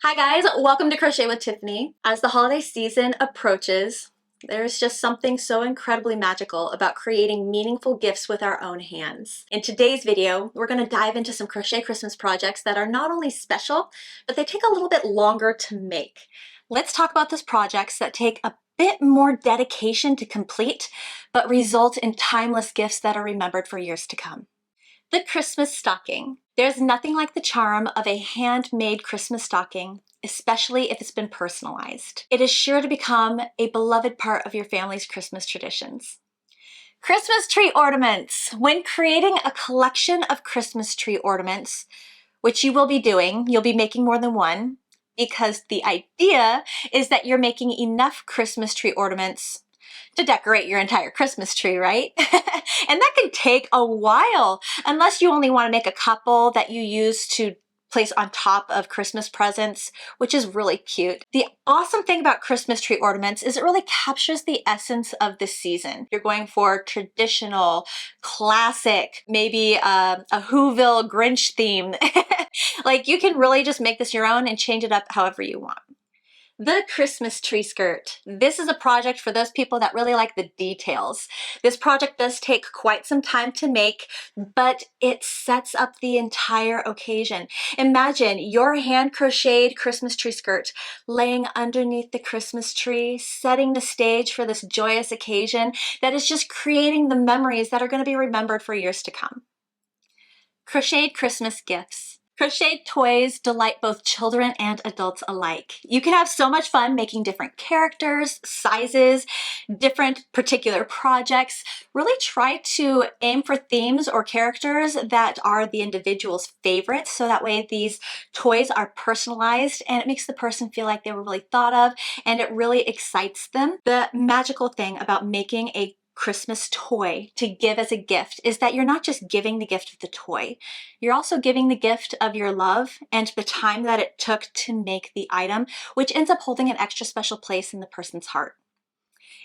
Hi guys, welcome to Crochet with Tiffany. As the holiday season approaches, there's just something so incredibly magical about creating meaningful gifts with our own hands. In today's video, we're going to dive into some crochet Christmas projects that are not only special, but they take a little bit longer to make. Let's talk about those projects that take a bit more dedication to complete, but result in timeless gifts that are remembered for years to come. The Christmas stocking. There's nothing like the charm of a handmade Christmas stocking, especially if it's been personalized. It is sure to become a beloved part of your family's Christmas traditions. Christmas tree ornaments. When creating a collection of Christmas tree ornaments, which you will be doing, you'll be making more than one, because the idea is that you're making enough Christmas tree ornaments to decorate your entire Christmas tree, right? And that can take a while, unless you only want to make a couple that you use to place on top of Christmas presents, which is really cute. The awesome thing about Christmas tree ornaments is it really captures the essence of the season. You're going for traditional, classic, maybe a Whoville Grinch theme. Like, you can really just make this your own and change it up however you want. The Christmas tree skirt. This is a project for those people that really like the details. This project does take quite some time to make, but it sets up the entire occasion. Imagine your hand crocheted Christmas tree skirt laying underneath the Christmas tree, setting the stage for this joyous occasion that is just creating the memories that are going to be remembered for years to come. Crocheted Christmas gifts. Crocheted toys delight both children and adults alike. You can have so much fun making different characters, sizes, different particular projects. Really try to aim for themes or characters that are the individual's favorites, so that way these toys are personalized and it makes the person feel like they were really thought of and it really excites them. The magical thing about making a Christmas toy to give as a gift is that you're not just giving the gift of the toy, you're also giving the gift of your love and the time that it took to make the item, which ends up holding an extra special place in the person's heart.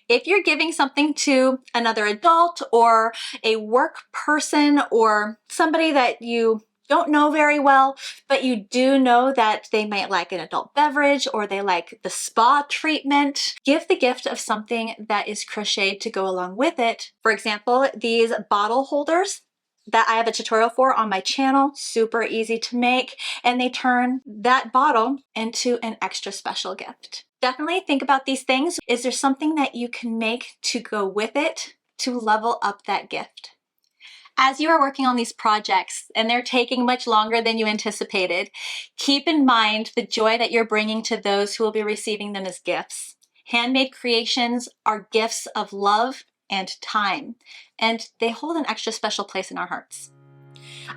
If you're giving something to another adult or a work person or somebody that you don't know very well, but you do know that they might like an adult beverage or they like the spa treatment, give the gift of something that is crocheted to go along with it. For example, these bottle holders that I have a tutorial for on my channel, super easy to make, and they turn that bottle into an extra special gift. Definitely think about these things. Is there something that you can make to go with it to level up that gift? As you are working on these projects and they're taking much longer than you anticipated, keep in mind the joy that you're bringing to those who will be receiving them as gifts. Handmade creations are gifts of love and time, and they hold an extra special place in our hearts.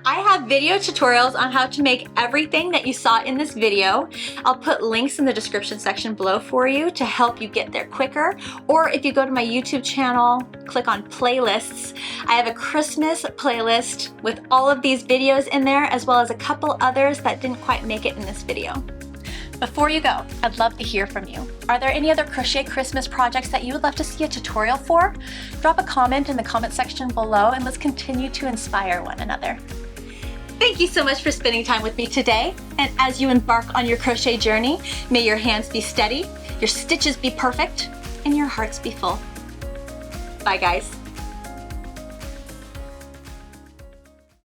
I have video tutorials on how to make everything that you saw in this video. I'll put links in the description section below for you to help you get there quicker. Or if you go to my YouTube channel, click on playlists. I have a Christmas playlist with all of these videos in there, as well as a couple others that didn't quite make it in this video. Before you go, I'd love to hear from you. Are there any other crochet Christmas projects that you would love to see a tutorial for? Drop a comment in the comment section below and let's continue to inspire one another. Thank you so much for spending time with me today. And as you embark on your crochet journey, may your hands be steady, your stitches be perfect, and your hearts be full. Bye guys.